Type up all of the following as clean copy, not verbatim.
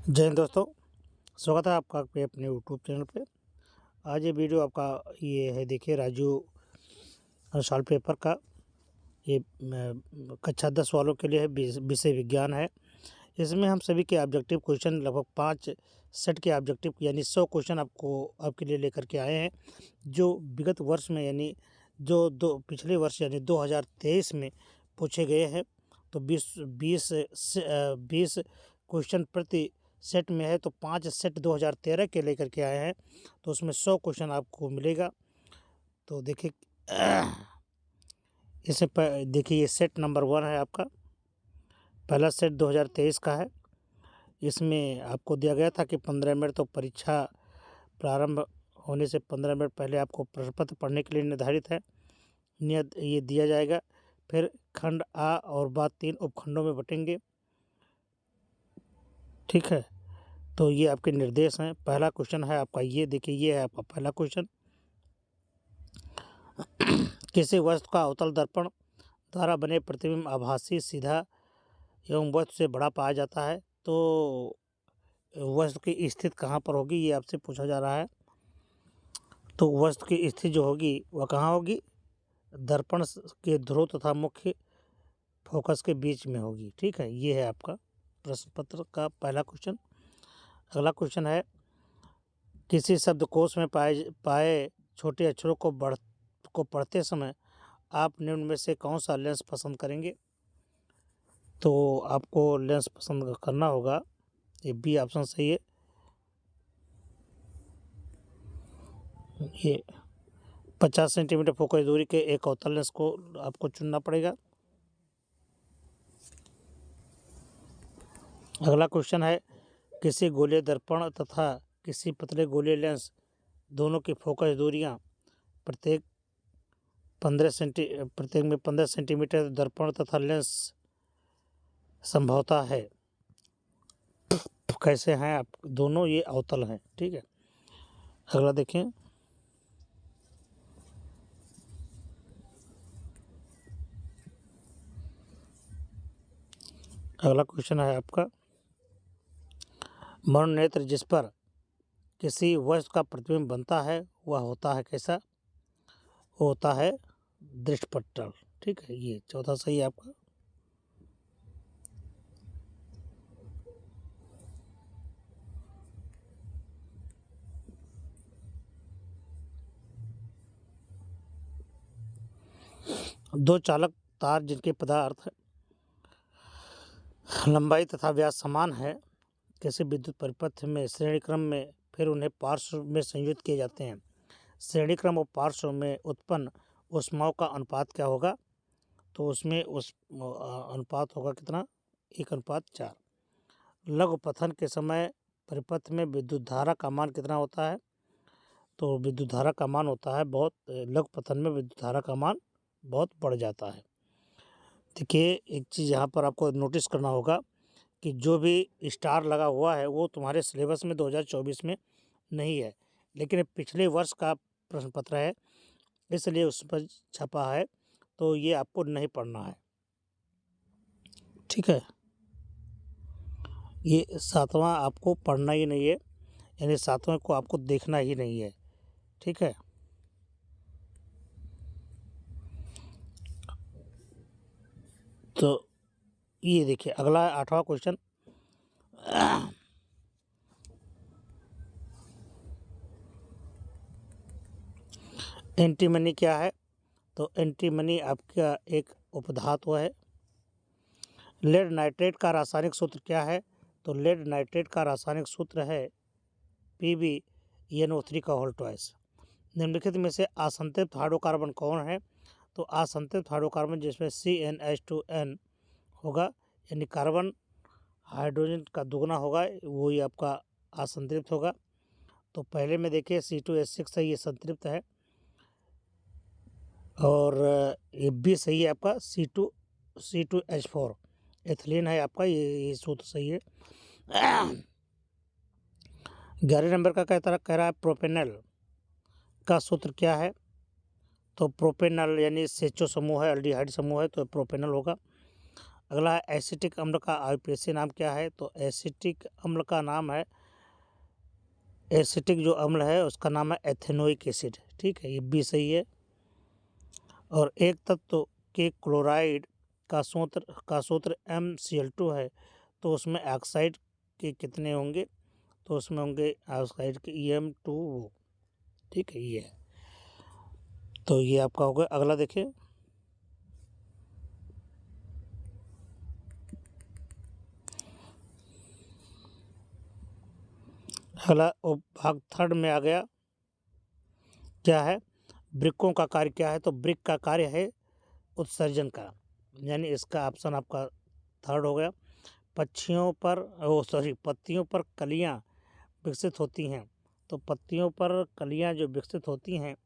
जय हिंद दोस्तों, स्वागत है आपका आपके अपने यूट्यूब चैनल पे। आज ये वीडियो आपका ये है, देखिए राजू साल पेपर का ये कक्षा 10 वालों के लिए है, विषय विज्ञान है। इसमें हम सभी के ऑब्जेक्टिव क्वेश्चन लगभग 5 सेट के ऑब्जेक्टिव यानी 100 क्वेश्चन आपके लिए लेकर के आए हैं, जो विगत वर्ष में यानी जो पिछले वर्ष यानी 2023 में पूछे गए हैं। तो 20 क्वेश्चन प्रति सेट में है, तो 5 सेट 2013 के लेकर के आए हैं, तो उसमें 100 क्वेश्चन आपको मिलेगा। तो देखिए देखिए ये सेट नंबर 1 है आपका। पहला सेट 2023 का है। इसमें आपको दिया गया था कि 15 मिनट, तो परीक्षा प्रारंभ होने से 15 मिनट पहले आपको प्रश्न पत्र पढ़ने के लिए निर्धारित है, ये दिया जाएगा। फिर खंड आ और बा 3 उपखंडों में बटेंगे, ठीक है। तो ये आपके निर्देश हैं। पहला क्वेश्चन है आपका, ये देखिए ये है आपका पहला क्वेश्चन। किसी वस्तु का अवतल दर्पण द्वारा बने प्रतिबिंब आभासी, सीधा एवं वस्तु से बड़ा पाया जाता है, तो वस्तु की स्थिति कहाँ पर होगी, ये आपसे पूछा जा रहा है। तो वस्तु की स्थिति जो होगी वह कहाँ होगी, दर्पण के ध्रुव तथा मुख्य फोकस के बीच में होगी, ठीक है। ये है आपका प्रश्न पत्र का पहला क्वेश्चन। अगला क्वेश्चन है, किसी शब्दकोश में पाए छोटे अक्षरों को पढ़ते समय आप निम्न में से कौन सा लेंस पसंद करेंगे। तो आपको लेंस पसंद करना होगा, ये बी ऑप्शन सही है। ये 50 सेंटीमीटर फोकस दूरी के एक अवतल लेंस को आपको चुनना पड़ेगा। अगला क्वेश्चन है, किसी गोलीय दर्पण तथा किसी पतले गोलीय लेंस दोनों की फोकस दूरियां प्रत्येक में 15 सेंटीमीटर दर्पण तथा लेंस संभवतः है, कैसे हैं आप दोनों, ये अवतल हैं, ठीक है। अगला देखें, अगला क्वेश्चन है आपका, मनोनेत्र जिस पर किसी वस्तु का प्रतिबिंब बनता है वह होता है कैसा, वो होता है दृष्टिपटल, ठीक है। ये चौथा सही है आपका। दो चालक तार जिनके पदार्थ लंबाई तथा व्यास समान है, किसी विद्युत परिपथ में श्रेणी क्रम में फिर उन्हें पार्श्व में संयुक्त किए जाते हैं। श्रेणी क्रम और पार्श्व में उत्पन्न ऊष्माओं का अनुपात क्या होगा, तो उसमें उस अनुपात होगा कितना, 1:4। लघु पथन के समय परिपथ में विद्युत धारा का मान कितना होता है, तो विद्युत धारा का मान होता है बहुत, लघु पथन में विद्युत धारा का मान बहुत बढ़ जाता है। देखिए एक चीज़ यहाँ पर आपको नोटिस करना होगा कि जो भी स्टार लगा हुआ है वो तुम्हारे सिलेबस में 2024 में नहीं है, लेकिन पिछले वर्ष का प्रश्न पत्र है, इसलिए उस पर छपा है, तो ये आपको नहीं पढ़ना है, ठीक है। ये 7वां आपको पढ़ना ही नहीं है, यानी 7वें को आपको देखना ही नहीं है, ठीक है। तो ये देखिए अगला 8वां क्वेश्चन, एंटीमनी क्या है, तो एंटीमनी आपका एक उपधातु है। लेड नाइट्रेट का रासायनिक सूत्र क्या है, तो लेड नाइट्रेट का रासायनिक सूत्र है PbNO3 का होल ट्वाइस। निम्नलिखित में से असंतृप्त हाइड्रोकार्बन कौन है, तो असंतृप्त हाइड्रोकार्बन जिसमें CnH2n होगा, यानी कार्बन हाइड्रोजन का दुगना होगा, वही आपका असंतृप्त होगा। तो पहले में देखिए C2H6 है, ये संतृप्त है, और ये भी सही है आपका C2H4 एथिलीन है आपका, ये सूत्र सही है। 11 नंबर का कह रहा है प्रोपेनल का सूत्र क्या है, तो प्रोपेनल यानी सेचो समूह है, अल्डिहाइड समूह है, तो प्रोपेनल होगा। अगला है एसिटिक अम्ल का आईयूपीएसी नाम क्या है? तो एसिटिक अम्ल का नाम है, एसिटिक जो अम्ल है उसका नाम है एथेनोइक एसिड। ठीक है, ये बी सही है। और एक तत्व के क्लोराइड का सूत्र MCl2 है, तो उसमें ऑक्साइड के कितने होंगे? तो उसमें होंगे ऑक्साइड के EM2। ठीक है, ये है। तो ये आपका होगा। अगला देखिए, अगला भाग थर्ड में आ गया, क्या है? वृक्कों का कार्य क्या है? तो वृक्क का कार्य है उत्सर्जन का, यानी इसका ऑप्शन आपका थर्ड हो गया। पत्तियों पर कलियां विकसित होती हैं, तो पत्तियों पर कलियां जो विकसित होती हैं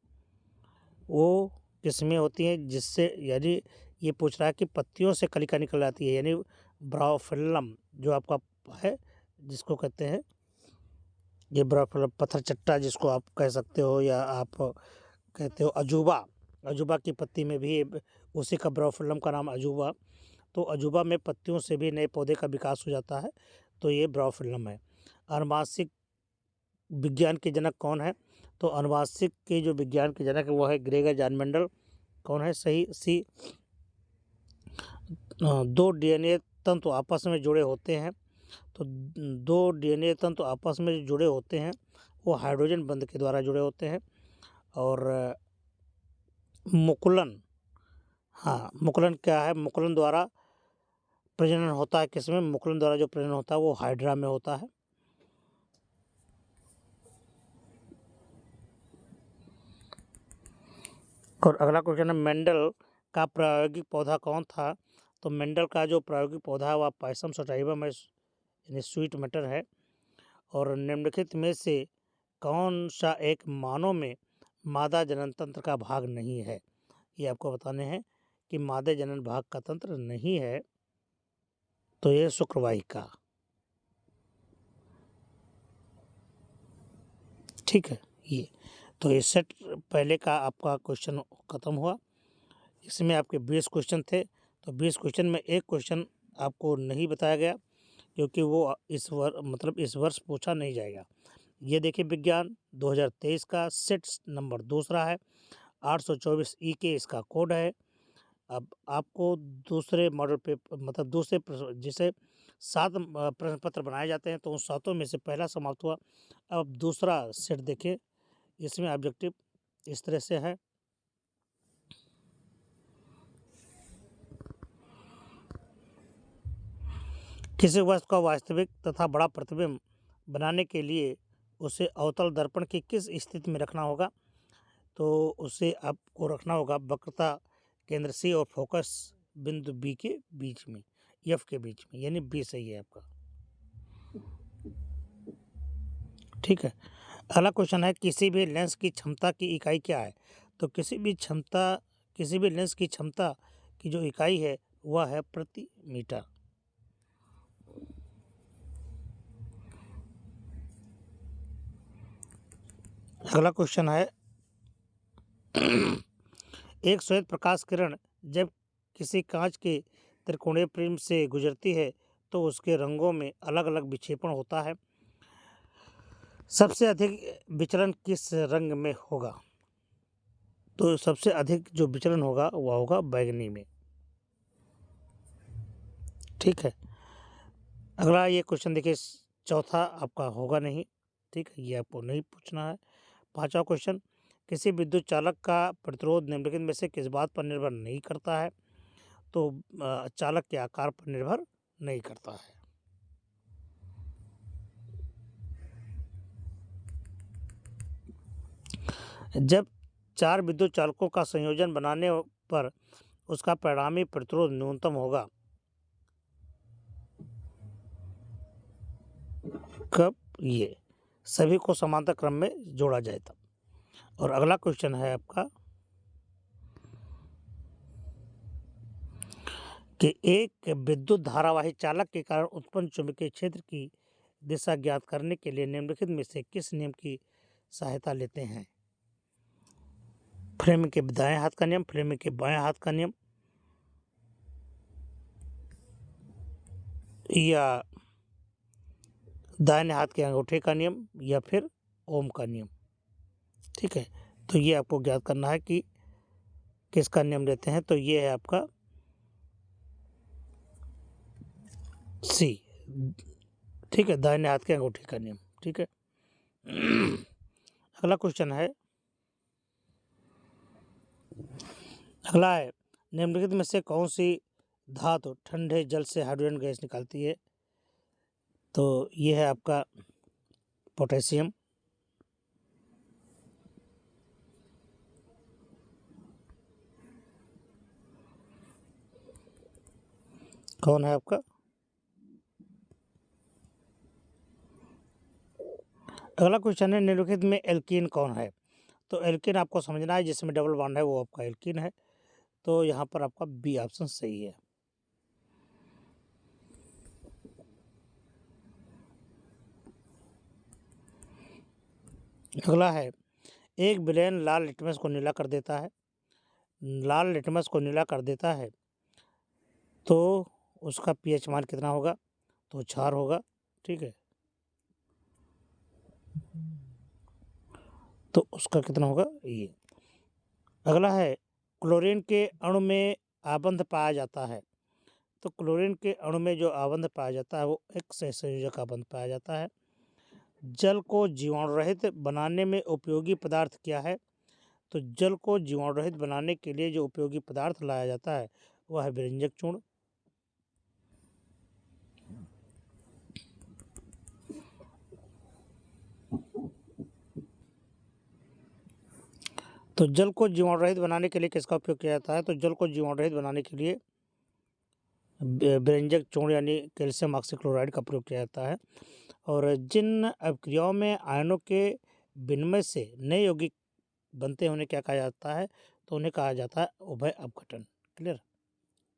वो किसमें होती हैं? जिससे, यानी ये पूछ रहा है कि पत्तियों से कलिका निकल आती है, यानी ब्रायोफिल्लम जो आपका है, जिसको कहते हैं ये ब्रायोफिल्लम, पत्थर चट्टा जिसको आप कह सकते हो, या आप कहते हो अजूबा। अजूबा की पत्ती में भी उसी का ब्रायोफिल्लम का नाम अजूबा। तो अजूबा में पत्तियों से भी नए पौधे का विकास हो जाता है, तो ये ब्रायोफिल्लम है। अनुवांशिक विज्ञान के जनक कौन है? तो अनुवांशिक के जो विज्ञान के जनक है वो है ग्रेगर जॉन मेंडल। कौन है सही? सी। दो DNA तंतु आपस में जुड़े होते हैं, तो दो DNA तंतु आपस में जो जुड़े होते हैं वो हाइड्रोजन बंध के द्वारा जुड़े होते हैं। और मुकुलन, हाँ मुकुलन क्या है? मुकुलन द्वारा प्रजनन होता है किसमें? मुकुलन द्वारा जो प्रजनन होता है वो हाइड्रा में होता है। और अगला क्वेश्चन है, मेंडल का प्रायोगिक पौधा कौन था? तो मेंडल का जो प्रायोगिक पौधा है वह पायसम सटाइवम है, यानी स्वीट मटर है। और निम्नलिखित में से कौन सा एक मानव में मादा जनन तंत्र का भाग नहीं है? ये आपको बताने हैं कि मादा जनन भाग का तंत्र नहीं है, तो ये शुक्रवाहिका। ठीक है, ये तो ये सेट पहले का आपका क्वेश्चन खत्म हुआ। इसमें आपके 20 क्वेश्चन थे, तो 20 क्वेश्चन में एक क्वेश्चन आपको नहीं बताया गया क्योंकि वो इस वर्ष पूछा नहीं जाएगा। ये देखिए, विज्ञान 2023 का सेट नंबर दूसरा है, 824 के इसका कोड है। अब आपको दूसरे मॉडल पे, मतलब दूसरे जिसे 7 प्रश्न पत्र बनाए जाते हैं, तो उन 7 में से पहला समाप्त हुआ। अब दूसरा सेट देखिए, इसमें ऑब्जेक्टिव इस तरह से है। किसी वस्तु का वास्तविक तथा बड़ा प्रतिबिंब बनाने के लिए उसे अवतल दर्पण की किस स्थिति में रखना होगा? तो उसे आपको रखना होगा वक्रता केंद्र C और फोकस बिंदु B के बीच में, F के बीच में, यानी B सही है आपका। ठीक है, अगला क्वेश्चन है, किसी भी लेंस की क्षमता की इकाई क्या है? तो किसी भी लेंस की क्षमता की जो इकाई है वह है प्रति मीटर। अगला क्वेश्चन है, एक श्वेत प्रकाश किरण जब किसी कांच के त्रिकोणीय प्रिज्म से गुजरती है तो उसके रंगों में अलग अलग विक्षेपण होता है। सबसे अधिक विचलन किस रंग में होगा? तो सबसे अधिक जो विचलन होगा वह होगा बैगनी में। ठीक है, अगला ये क्वेश्चन देखिए, चौथा आपका होगा नहीं। ठीक है, ये आपको नहीं पूछना है। 5वां क्वेश्चन, किसी विद्युत चालक का प्रतिरोध निम्नलिखित में से किस बात पर निर्भर नहीं करता है? तो चालक के आकार पर निर्भर नहीं करता है। जब 4 विद्युत चालकों का संयोजन बनाने पर उसका परिणामी प्रतिरोध न्यूनतम होगा, कब? ये सभी को समांतर क्रम में जोड़ा जाए तब। और अगला क्वेश्चन है आपका कि एक विद्युत धारावाही चालक के कारण उत्पन्न चुंबकीय क्षेत्र की दिशा ज्ञात करने के लिए निम्नलिखित में से किस नियम की सहायता लेते हैं? फ्लेमिंग के दाएं हाथ का नियम, फ्लेमिंग के बाएं हाथ का नियम। या दाहिने हाथ के अंगूठे का नियम या फिर ओम का नियम। ठीक है, तो ये आपको ज्ञात करना है कि किसका नियम लेते हैं। तो ये है आपका सी। ठीक है, दाहिने हाथ के अंगूठे का नियम। ठीक है। अगला क्वेश्चन है, अगला है निम्नलिखित में से कौन सी धातु ठंडे जल से हाइड्रोजन गैस निकालती है। तो ये है आपका पोटेशियम। कौन है आपका? अगला क्वेश्चन है निम्नलिखित में एल्कीन कौन है। तो एल्कीन आपको समझना है, जिसमें डबल बॉन्ड है वो आपका एल्कीन है। तो यहाँ पर आपका बी ऑप्शन सही है। अगला है, एक विलेन लाल लिटमस को नीला कर देता है। लाल लिटमस को नीला कर देता है तो उसका पीएच मान कितना होगा। तो 4 होगा। ठीक है, तो उसका कितना होगा ये। अगला है, क्लोरीन के अणु में आबंध पाया जाता है। तो क्लोरीन के अणु में जो आबंध पाया जाता है वो एक सहसंयोजक आबंध पाया जाता है। जल को जीवाणु रहित बनाने में उपयोगी पदार्थ क्या है। तो जल को जीवाणु रहित बनाने के लिए जो उपयोगी पदार्थ लाया जाता है वह है विरंजक चूर्ण। तो जल को जीवाणु रहित बनाने के लिए किसका उपयोग किया जाता है। तो जल को जीवाणु रहित बनाने के लिए विरंजक चूर्ण यानी कैल्शियम ऑक्सीक्लोराइड का प्रयोग किया जाता है। और जिन अभिक्रियाओं में आयनों के विनिमय से नए यौगिक बनते हैं उन्हें क्या कहा जाता है। तो उन्हें कहा जाता है उभय अपघटन। क्लियर।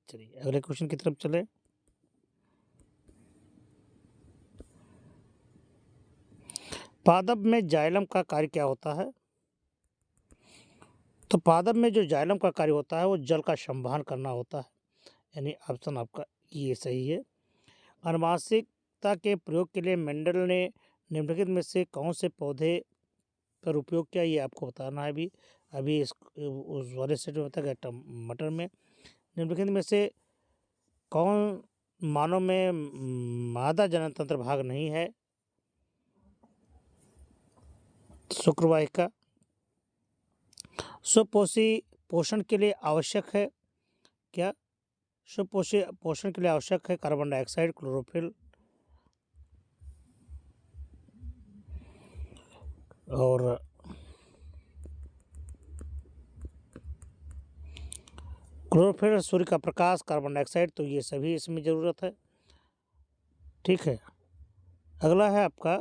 चलिए अगले क्वेश्चन की तरफ चले। पादप में जाइलम का कार्य क्या होता है। तो पादप में जो जाइलम का कार्य होता है वो जल का संवहन करना होता है, यानी ऑप्शन आपका ये सही है। अनुवांशिकता के प्रयोग के लिए मेंडल ने निम्नलिखित में से कौन से पौधे पर उपयोग किया, ये आपको बताना है। अभी इस उस वाले सेट में बताया गया टमाटर में। निम्नलिखित में से कौन मानव में मादा जननतंत्र भाग नहीं है। शुक्रवाहिका। सुपोषी पोषण के लिए आवश्यक है क्या। सुपोषी पोषण के लिए आवश्यक है कार्बन डाइऑक्साइड, क्लोरोफिल और क्लोरोफिल, सूर्य का प्रकाश, कार्बन डाइऑक्साइड, तो ये सभी इसमें ज़रूरत है। ठीक है, अगला है आपका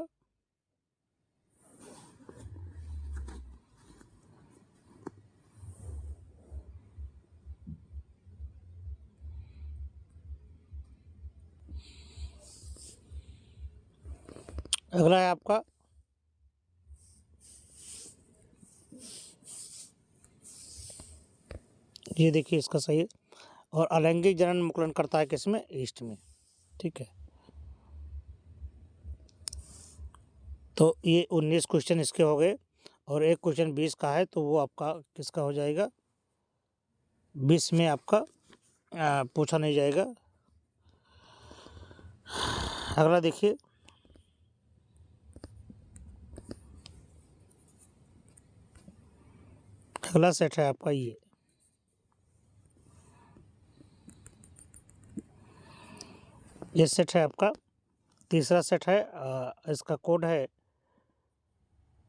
अगला है आपका ये देखिए इसका सही है। और अलैंगिक जनन मुकुलन करता है किसमें, ईस्ट में। ठीक है, तो ये 19 क्वेश्चन इसके हो गए और एक क्वेश्चन 20 का है, तो वो आपका किसका हो जाएगा, 20 में आपका पूछा नहीं जाएगा। अगला देखिए, अगला सेट है आपका ये सेट है आपका तीसरा सेट है। इसका कोड है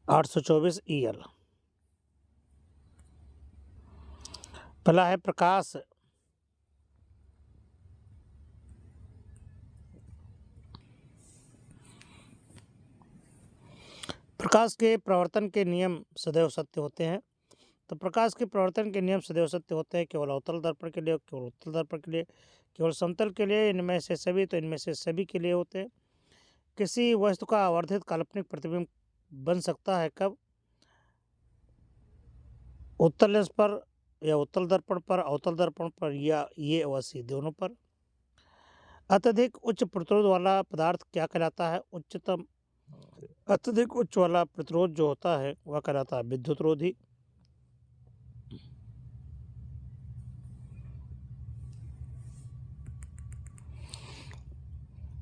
824 EL। पहला है प्रकाश। प्रकाश के प्रवर्तन के नियम सदैव सत्य होते हैं। तो प्रकाश के प्रवर्तन के नियम सदैव सत्य होते हैं, केवल अवतल दर्पण के लिए, केवल उत्तल दर्पण के लिए, केवल समतल के लिए, इनमें से सभी, तो इनमें से सभी के लिए होते हैं। किसी वस्तु का आवर्धित काल्पनिक प्रतिबिंब बन सकता है कब, उत्तल लेंस पर या उत्तल दर्पण पर, अवतल दर्पण पर, या ये व सी दोनों पर। अत्यधिक उच्च प्रतिरोध वाला पदार्थ क्या कहलाता है? अत्यधिक उच्च वाला प्रतिरोध जो होता है वह कहलाता है विद्युत रोधी।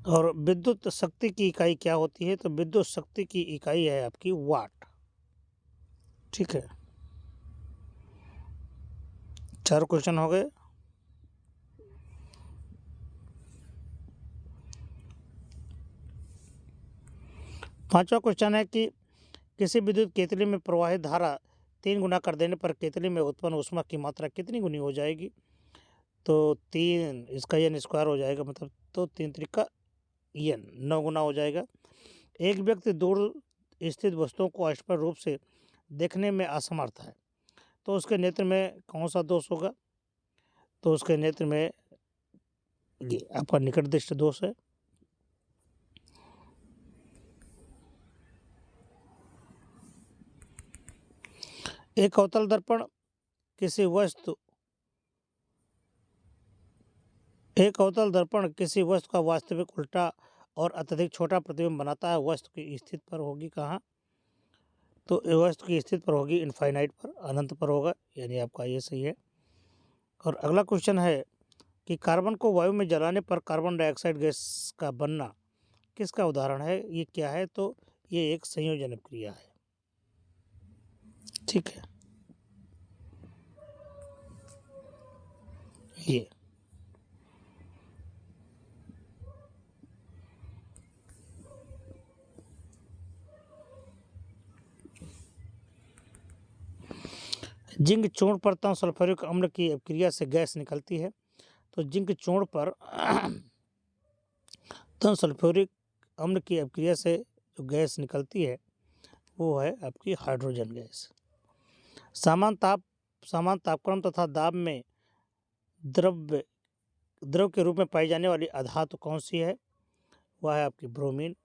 और विद्युत शक्ति की इकाई क्या होती है? तो विद्युत शक्ति की इकाई है आपकी वाट। ठीक है, 4 क्वेश्चन हो गए। पांचवा क्वेश्चन है कि किसी विद्युत केतली में प्रवाहित धारा 3 गुना कर देने पर केतली में उत्पन्न ऊष्मा की मात्रा कितनी गुनी हो जाएगी? तो 3 इसका n स्क्वायर हो जाएगा, मतलब तो 3 त्रिका n 9 गुना हो जाएगा। एक व्यक्ति दूर स्थित वस्तुओं को स्पष्ट रूप से देखने में असमर्थ है, तो उसके नेत्र में कौन सा दोष होगा? तो उसके नेत्र में ये आपका निकट दृष्टि दोष है। एक अवतल दर्पण किसी वस्तु का वास्तविक उल्टा और अत्यधिक छोटा प्रतिबिंब बनाता है। वस्तु की स्थिति पर होगी कहाँ? तो वस्तु की स्थिति पर होगी इनफाइनाइट पर, अनंत पर होगा, यानी आपका ये सही है। और अगला क्वेश्चन है कि कार्बन को वायु में जलाने पर कार्बन डाइऑक्साइड गैस का बनना किसका उदाहरण है? ये क्या है? तो ये एक संयोजन क्रिया है। ठीक है, ये जिंक चूर्ण पर तम सल्फ्यूरिक अम्ल की क्रिया से गैस निकलती है। तो जिंक चूर्ण पर तम सल्फ्यूरिक अम्ल की अभिक्रिया से जो गैस निकलती है वो है आपकी हाइड्रोजन गैस। समान तापक्रम तथा दाब में द्रव के रूप में पाई जाने वाली अधातु कौन सी है? वह है आपकी ब्रोमीन।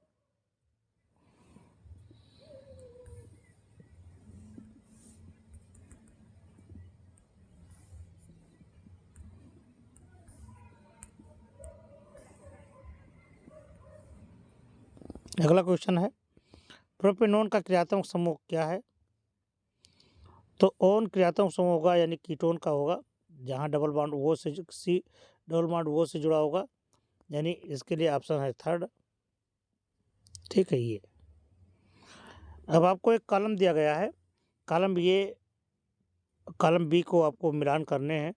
अगला क्वेश्चन है प्रोपेनॉन का क्रियात्मक समूह क्या है? तो ओन क्रियात्मक समूह होगा यानी कीटोन का होगा, जहाँ डबल बॉन्ड वो से जुड़ा होगा, यानी इसके लिए ऑप्शन है थर्ड। ठीक है, ये अब आपको एक कॉलम दिया गया है, कॉलम बी को आपको मिलान करने हैं,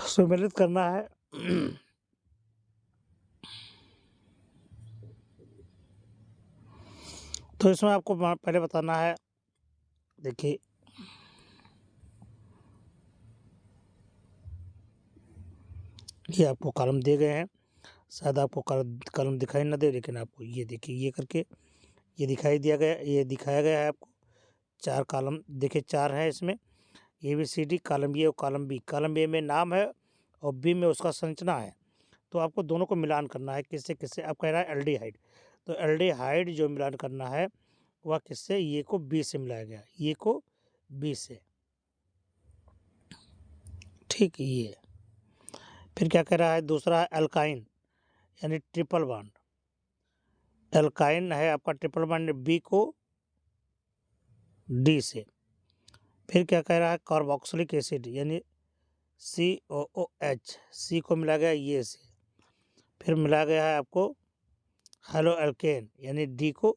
सम्मिलित करना है। तो इसमें आपको पहले बताना है, देखिए ये आपको कॉलम दे गए हैं, शायद आपको कॉलम दिखाई ना दे, लेकिन आपको ये देखिए ये करके ये दिखाया गया है आपको 4 कॉलम, देखिए 4 है इसमें ABCD, कॉलम ए और कॉलम बी। कॉलम ए में नाम है और बी में उसका संरचना है, तो आपको दोनों को मिलान करना है। किससे किससे? आप कह रहा है एल्डिहाइड, तो एल्डिहाइड जो मिलान करना है वह किससे? ये को बी से मिलाया गया, ये को बी से। ठीक, ये फिर क्या कह रहा है? दूसरा है अल्काइन यानी ट्रिपल बॉन्ड। एल्काइन है आपका ट्रिपल बॉन्ड बी को डी से। फिर क्या कह रहा है? कार्बोक्सिलिक एसिड यानी COOH, सी को मिला गया ये से। फिर मिला गया है आपको हेलो एल्केन यानी डी को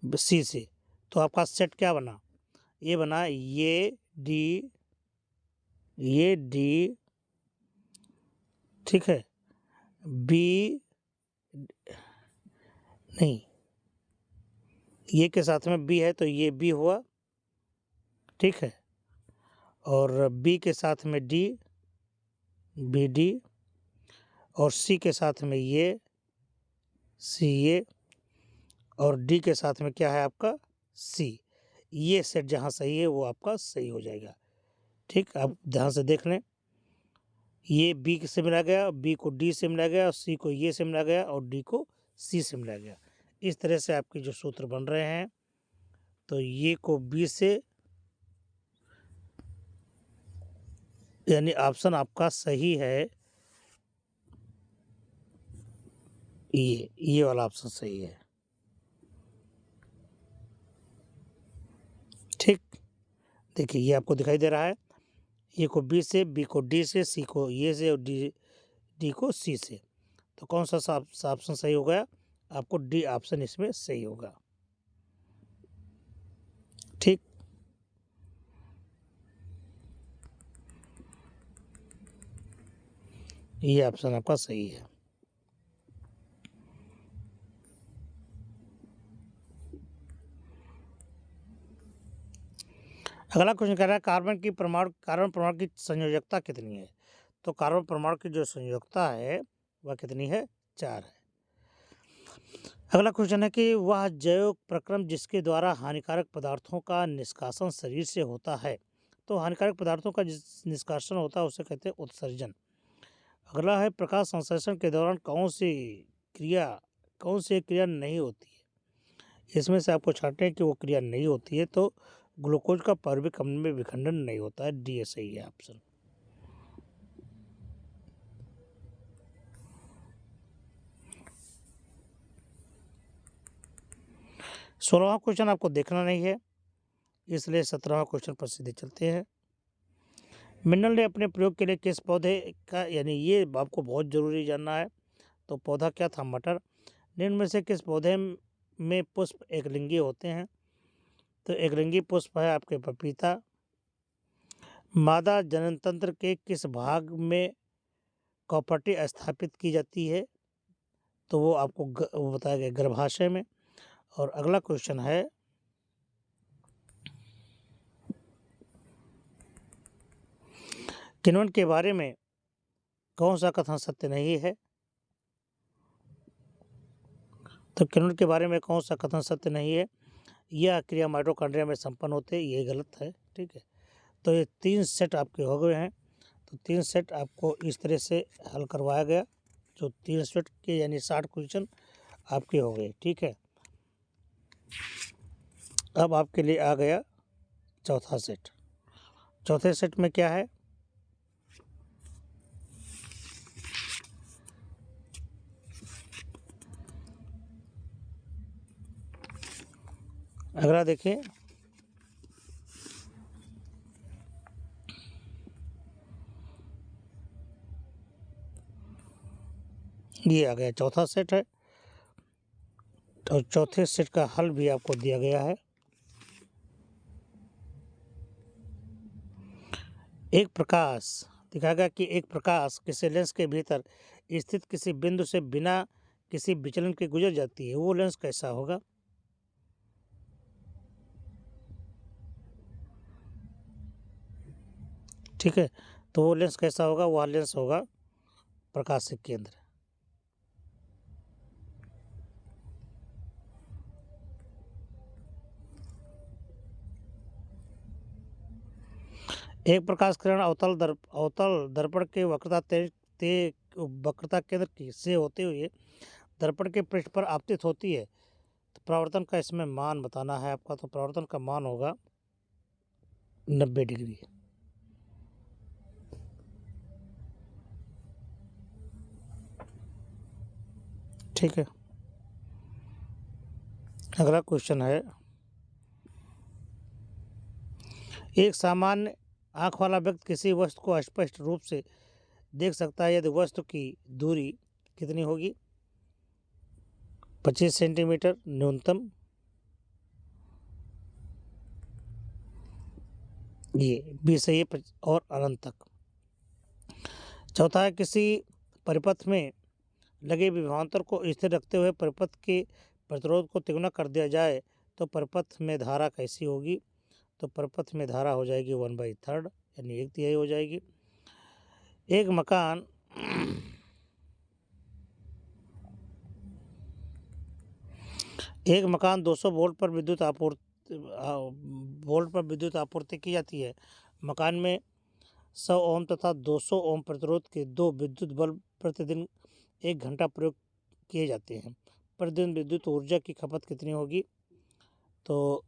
सी से। तो आपका सेट क्या बना? ये बना ये डी, ठीक है, बी नहीं, ये के साथ में बी है तो ये बी हुआ, ठीक है, और बी के साथ में डी, बी डी, और सी के साथ में ये सी ये, और डी के साथ में क्या है आपका सी। ये सेट जहाँ सही है वो आपका सही हो जाएगा। ठीक, आप ध्यान से देख लें, ये बी से मिला गया, बी को डी से मिला गया, और सी को ये से मिला गया, और डी को सी से मिला गया। इस तरह से आपके जो सूत्र बन रहे हैं, तो ये को बी से, यानी ऑप्शन आपका सही है, ये वाला ऑप्शन सही है। ठीक, देखिए ये आपको दिखाई दे रहा है, ए को बी से, बी को डी से, सी को ये से और डी को सी से। तो कौन सा ऑप्शन सही हो गया? आपको डी ऑप्शन इसमें सही होगा। ठीक, ये ऑप्शन आपका सही है। अगला क्वेश्चन कह रहा है कार्बन परमाणु की संयोजकता कितनी है? तो कार्बन परमाणु की जो संयोजकता है वह कितनी है? 4 है। अगला क्वेश्चन है कि वह जैव प्रक्रम जिसके द्वारा हानिकारक पदार्थों का निष्कासन शरीर से होता है। तो हानिकारक पदार्थों का जिस निष्कासन होता है उसे कहते हैं उत्सर्जन। अगला है प्रकाश संश्लेषण के दौरान कौन सी क्रिया नहीं होती है? इसमें से आपको छांटना है कि वो क्रिया नहीं होती है। तो ग्लूकोज का पारविक अम्ल में विखंडन नहीं होता है, डी सही है ऑप्शन। सोलहवां क्वेश्चन आपको देखना नहीं है, इसलिए 17वां क्वेश्चन पर सीधे चलते हैं। मिन्नल ने अपने प्रयोग के लिए किस पौधे का, यानी ये आपको बहुत जरूरी जानना है। तो पौधा क्या था? मटर। निम्न में से किस पौधे में पुष्प एकलिंगी होते हैं? तो एकलिंगी पुष्प है आपके पपीता। मादा जननतंत्र के किस भाग में कॉपर्टी स्थापित की जाती है? तो वो आपको वो बताया गया गर्भाशय में। और अगला क्वेश्चन है किण्वन के बारे में कौन सा कथन सत्य नहीं है? तो किण्वन के बारे में कौन सा कथन सत्य नहीं है? यह क्रिया माइटोकॉन्ड्रिया में संपन्न होते, ये गलत है। ठीक है, तो ये 3 सेट आपके हो गए हैं। तो 3 सेट आपको इस तरह से हल करवाया गया, जो 3 सेट के यानी 60 क्वेश्चन आपके हो गए। ठीक है, अब आपके लिए आ गया चौथा सेट। चौथे सेट में क्या है? अगला देखिए, ये आ गया चौथा सेट है। और चौथे सेट का हल भी आपको दिया गया है। एक प्रकाश दिखाएगा कि एक प्रकाश किसी लेंस के भीतर स्थित किसी बिंदु से बिना किसी विचलन के गुजर जाती है, वो लेंस कैसा होगा? ठीक है, तो वो लेंस कैसा होगा? वह लेंस होगा प्रकाशिक केंद्र। एक प्रकाश किरण अवतल दर्पण के वक्रता केंद्र से होते हुए दर्पण के पृष्ठ पर आपतित होती है। तो परावर्तन का इसमें मान बताना है आपका। तो परावर्तन का मान होगा 90 डिग्री। ठीक है, अगला क्वेश्चन है, एक सामान्य आँख वाला व्यक्ति किसी वस्तु को स्पष्ट रूप से देख सकता है यदि वस्तु की दूरी कितनी होगी? 25 सेंटीमीटर न्यूनतम, ये भी सही है, और अनंत तक। चौथा है किसी परिपथ में लगे विभवांतर को स्थिर रखते हुए परिपथ के प्रतिरोध को तिगुना कर दिया जाए तो परिपथ में धारा कैसी होगी? तो परिपथ में धारा हो जाएगी 1/3 यानी 1/3 हो जाएगी। एक मकान 200 वोल्ट पर विद्युत आपूर्ति की जाती है। मकान में 100 ओम तथा 200 ओम प्रतिरोध के 2 विद्युत बल्ब प्रतिदिन 1 घंटा प्रयोग किए जाते हैं। प्रतिदिन विद्युत ऊर्जा की खपत कितनी होगी? तो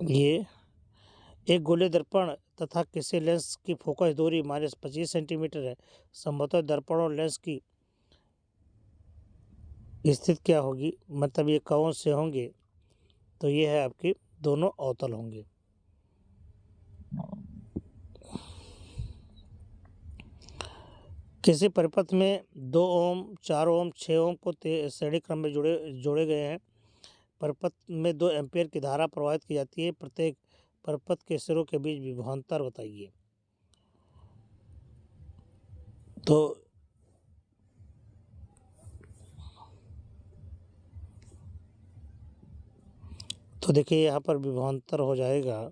ये एक गोले दर्पण तथा किसी लेंस की फोकस दूरी -25 सेंटीमीटर है, संभवतः दर्पण और लेंस की स्थिति क्या होगी, मतलब ये कौन से होंगे, तो ये है आपके दोनों अवतल होंगे। किसी परिपथ में 2 ओम, 4 ओम, 6 ओम को श्रेणी क्रम में जोड़े गए हैं। परिपथ में 2 एम्पीयर की धारा प्रवाहित की जाती है। प्रत्येक परिपथ के सिरों के बीच विभवांतर बताइए। तो देखिए यहाँ पर विभवांतर हो जाएगा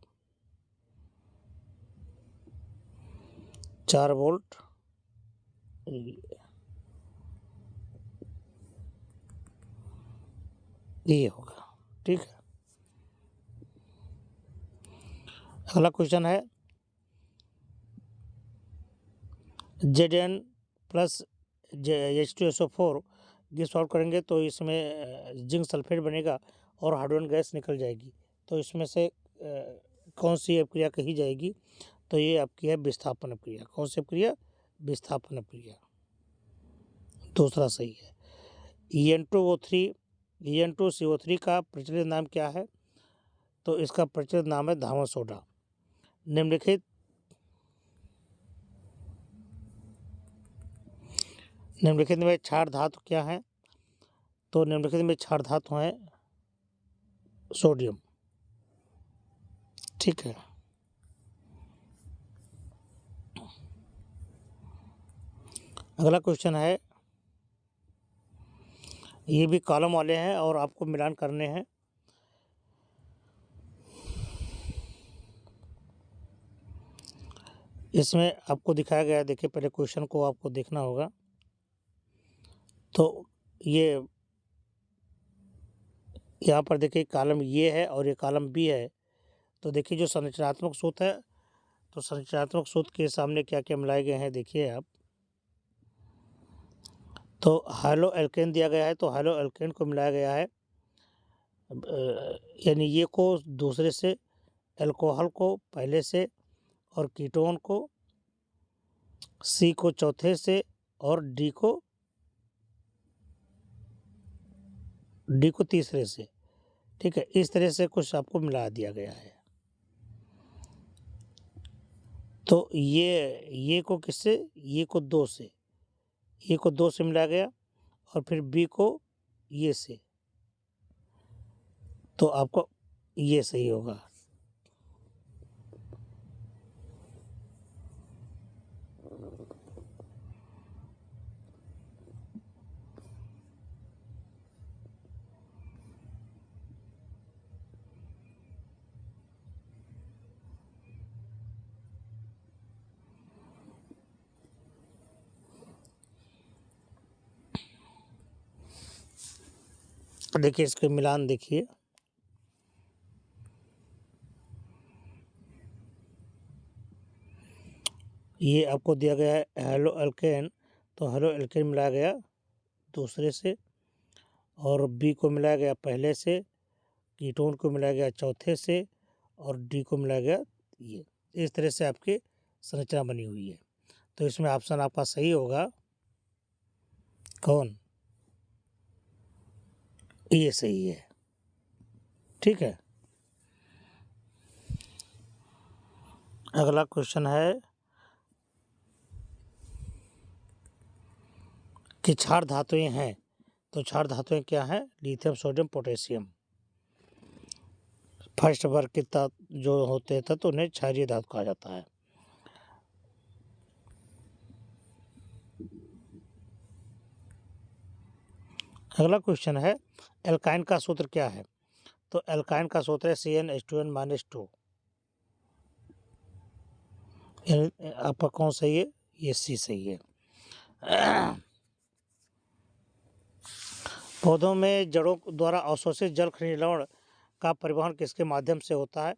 4 वोल्ट, ये होगा। ठीक है, अगला क्वेश्चन है Zn प्लस H2SO4 ये सॉल्व करेंगे तो इसमें जिंक सल्फेट बनेगा और हाइड्रोजन गैस निकल जाएगी। तो इसमें से कौन सी अपक्रिया कही जाएगी, तो ये आपकी है विस्थापन अपक्रिया। कौन सी अपक्रिया? विस्थापन अपक्रिया, दूसरा सही है। En2CO3 का प्रचलित नाम क्या है, तो इसका प्रचलित नाम है धावन सोडा। निम्नलिखित में क्षार धातु क्या है, तो निम्नलिखित में क्षार धातु है सोडियम। ठीक है, अगला क्वेश्चन है, ये भी कॉलम वाले हैं और आपको मिलान करने हैं। इसमें आपको दिखाया गया है, देखिए पहले क्वेश्चन को आपको देखना होगा। तो ये यहाँ पर देखिए कॉलम ये है और ये कॉलम बी है। तो देखिए जो संरचनात्मक सूत्र है, तो संरचनात्मक सूत्र के सामने क्या क्या मिलाए गए हैं देखिए आप। तो हाइलो एल्केन दिया गया है, तो हाइलो एल्केन को मिलाया गया है, यानी ये को दूसरे से, अल्कोहल को पहले से, और कीटोन को, सी को चौथे से, और डी को तीसरे से। ठीक है, इस तरह से कुछ आपको मिला दिया गया है। तो ये को किससे, ये को 2 से, ए को 2 से मिलाया गया और फिर बी को ये से, तो आपको ये सही होगा। देखिए इसके मिलान देखिए, ये आपको दिया गया है हेलो एल्केन, तो हेलो एल्केन मिलाया गया दूसरे से, और बी को मिलाया गया पहले से, कीटोन को मिलाया गया चौथे से, और डी को मिलाया गया ये। इस तरह से आपकी संरचना बनी हुई है। तो इसमें ऑप्शन आपका सही होगा कौन, ये सही है। ठीक है, अगला क्वेश्चन है कि क्षार धातुएं हैं, तो क्षार धातुएं क्या हैं, लिथियम, सोडियम, पोटेशियम। फर्स्ट वर्ग के तत्व जो होते हैं तो उन्हें क्षारीय धातु कहा जाता है। अगला क्वेश्चन है एल्काइन का सूत्र क्या है, तो एल्काइन का सूत्र है CnH2n-2। आपका कौन सही है, ये सी सही है। पौधों में जड़ों द्वारा अवशोषित जल खनिज लवण का परिवहन किसके माध्यम से होता है,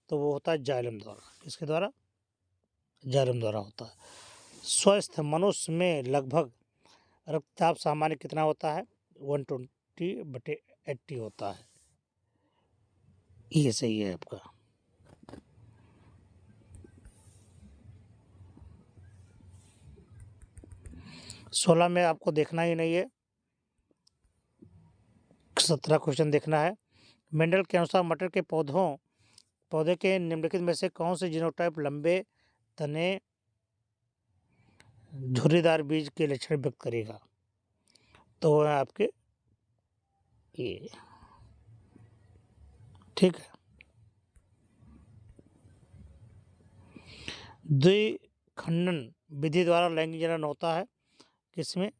तो वो होता है जाइलम द्वारा। किसके द्वारा, जाइलम द्वारा होता है। स्वस्थ मनुष्य में लगभग रक्तचाप सामान्य कितना होता है, 120/80 होता है। ये सही है आपका। 16 में आपको देखना ही नहीं है, 17 क्वेश्चन देखना है। मेंडल के अनुसार मटर के पौधे के निम्नलिखित में से कौन से जीनोटाइप लंबे तने झुर्रीदार बीज के लक्षण व्यक्त करेगा? तो वो है आपके ये, ठीक है। द्विखंडन विधि द्वारा लैंगिक जनन होता है किसमें?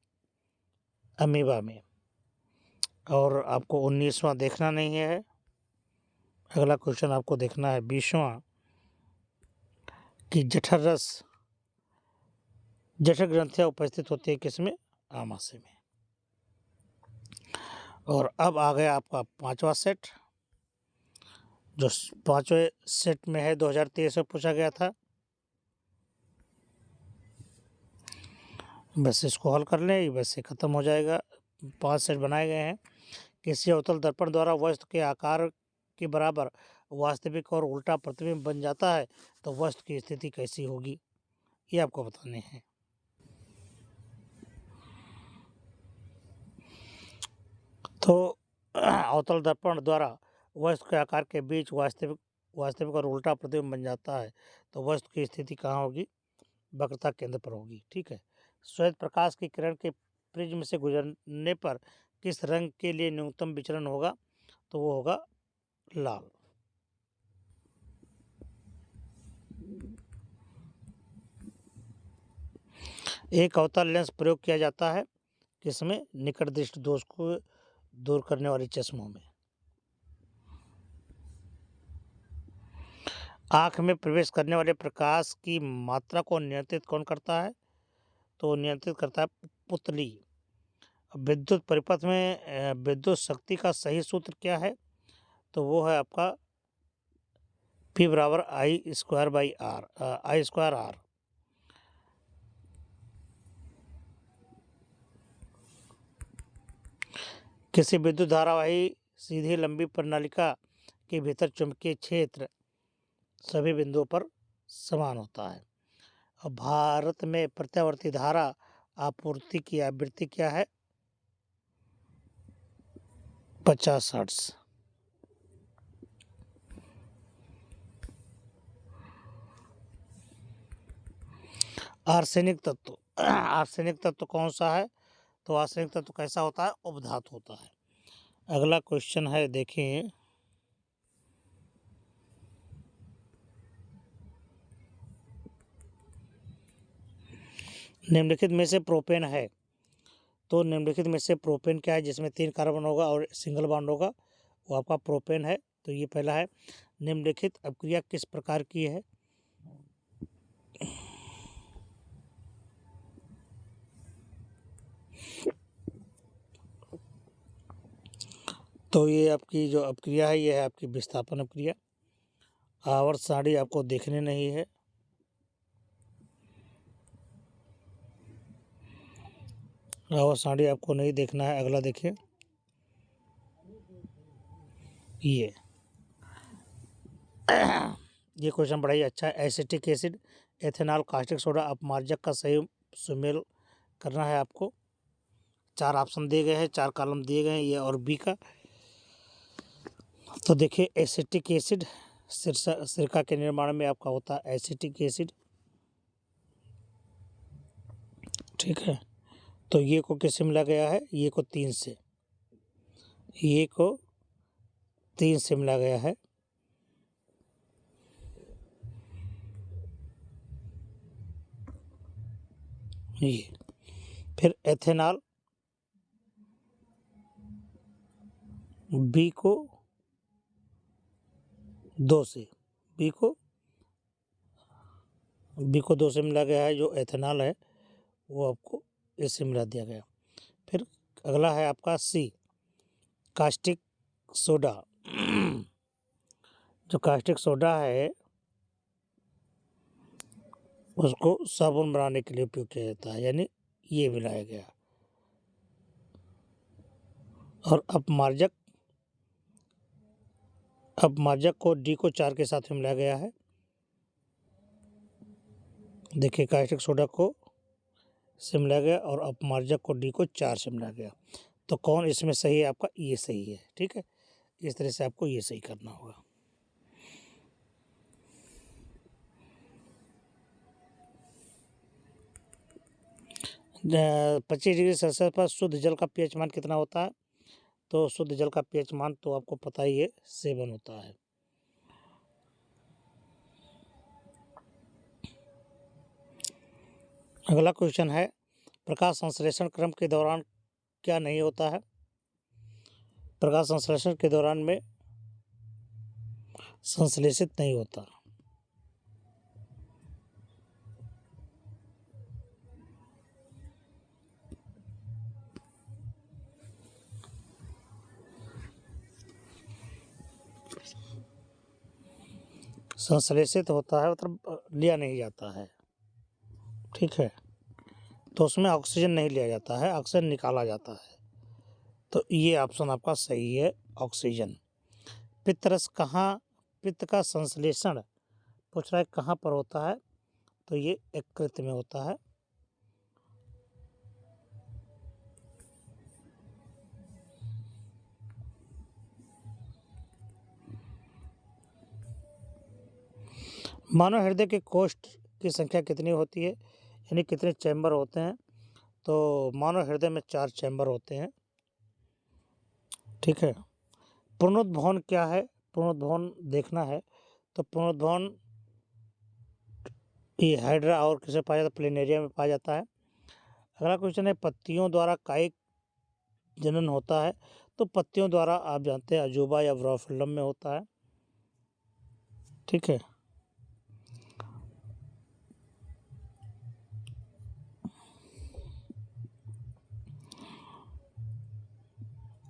अमीबा में। और आपको 19वां देखना नहीं है। अगला क्वेश्चन आपको देखना है 20वां कि जठर ग्रंथियां उपस्थित होती है किसमें? आमाशय में। और अब आ गया आपका 5वां सेट, जो 5वें सेट में है, 2023 में पूछा गया था। बस इसको हल कर लें, बस ये खत्म हो जाएगा। 5 सेट बनाए गए हैं। किसी अवतल दर्पण द्वारा वस्तु के आकार के बराबर वास्तविक और उल्टा प्रतिबिंब बन जाता है तो वस्तु की स्थिति कैसी होगी, ये आपको बताने हैं। तो अवतल दर्पण द्वारा वस्तु के आकार के बीच वास्तविक और उल्टा प्रतिबिंब बन जाता है तो वस्तु की स्थिति कहाँ होगी? वक्रता केंद्र पर होगी, ठीक है। श्वेत प्रकाश की किरण के प्रिज्म से गुजरने पर किस रंग के लिए न्यूनतम विचलन होगा? तो वो होगा लाल। एक अवतल लेंस प्रयोग किया जाता है किसमें? निकट दृष्टि दोष को दूर करने वाली चश्मों में। आँख में प्रवेश करने वाले प्रकाश की मात्रा को नियंत्रित कौन करता है? तो नियंत्रित करता है पुतली। विद्युत परिपथ में विद्युत शक्ति का सही सूत्र क्या है? तो वो है आपका P बराबर I² R। किसी विद्युत धारावाही सीधी लंबी प्रणालिका के भीतर चुंबकीय क्षेत्र सभी बिंदुओं पर समान होता है। अब भारत में प्रत्यावर्ती धारा आपूर्ति की आवृत्ति क्या है? 50 हर्ट्ज। आर्सेनिक तत्व कौन सा है? तो आर्सेनिक तत्व कैसा होता है? उपधातु होता है। अगला क्वेश्चन है, देखें, निम्नलिखित में से प्रोपेन है। तो निम्नलिखित में से प्रोपेन क्या है? जिसमें 3 कार्बन होगा और सिंगल बॉन्ड होगा, वो आपका प्रोपेन है। तो ये पहला है। निम्नलिखित अपक्रिया किस प्रकार की है? तो ये आपकी जो अपक्रिया है, ये है आपकी विस्थापन अपक्रिया। आवर्त सारणी आपको देखने नहीं है। आवर्त सारणी आपको नहीं देखना है। अगला देखिए, ये क्वेश्चन बड़ा ही अच्छा है। Acetic acid, ethanol, caustic soda, अपमार्जक का सही सुमेल करना है आपको। 4 ऑप्शन दिए गए हैं, 4 कॉलम दिए गए हैं, ये और बी का। तो देखिए, एसिटिक एसिड सिरका के निर्माण में आपका होता है एसिटिक एसिड, ठीक है। तो ये को किससे मिला गया है? ये को 3 से, ये को 3 से मिला गया है। ये फिर एथेनॉल बी को 2 से, बी को 2 से मिला गया है। जो एथेनॉल है वो आपको इससे मिला दिया गया। फिर अगला है आपका सी, कास्टिक सोडा। जो कास्टिक सोडा है उसको साबुन बनाने के लिए उपयोग किया जाता है, यानी ये मिलाया गया। और अपमार्जक को डी को 4 के साथ में मिलाया गया है। देखिए, कास्टिक सोडा को से मिलाया गया और अपमार्जक को डी को 4 से मिलाया गया। तो कौन इसमें सही है? आपका ये सही है। ठीक है, इस तरह से आपको ये सही करना होगा। ज 25 डिग्री सेल्सियस पर शुद्ध जल का पीएच मान कितना होता है? तो शुद्ध जल का पीएच मान तो आपको पता ही है, 7 होता है। अगला क्वेश्चन है, प्रकाश संश्लेषण क्रम के दौरान क्या नहीं होता है? प्रकाश संश्लेषण के दौरान में संश्लेषित नहीं होता। संश्लेषित होता है मतलब लिया नहीं जाता है। ठीक है, तो उसमें ऑक्सीजन नहीं लिया जाता है, ऑक्सीजन निकाला जाता है। तो ये ऑप्शन आपका सही है, ऑक्सीजन। पित्तरस कहाँ, पित्त का संश्लेषण पूछ रहा है कहाँ पर होता है? तो ये यकृत में होता है। मानव हृदय के कोष्ठ की संख्या कितनी होती है, यानी कितने चैम्बर होते हैं? तो मानव हृदय में 4 चैम्बर होते हैं। ठीक है, पुनरुद्भवन क्या है? पुनरुद्भवन देखना है तो पुनरुद्भवन ये हाइड्रा और किसे पाया जाता है? प्लेनेरिया में पाया जाता है। अगला क्वेश्चन है, पत्तियों द्वारा कायिक जनन होता है? तो पत्तियों द्वारा आप जानते हैं अजूबा या ब्रोफिलम में होता है। ठीक है,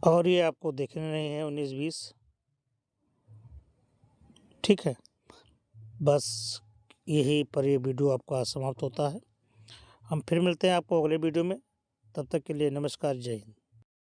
और ये आपको देखने नहीं है 19-20। ठीक है, बस यही पर ये वीडियो आपका समाप्त होता है। हम फिर मिलते हैं आपको अगले वीडियो में, तब तक के लिए नमस्कार, जय हिंद।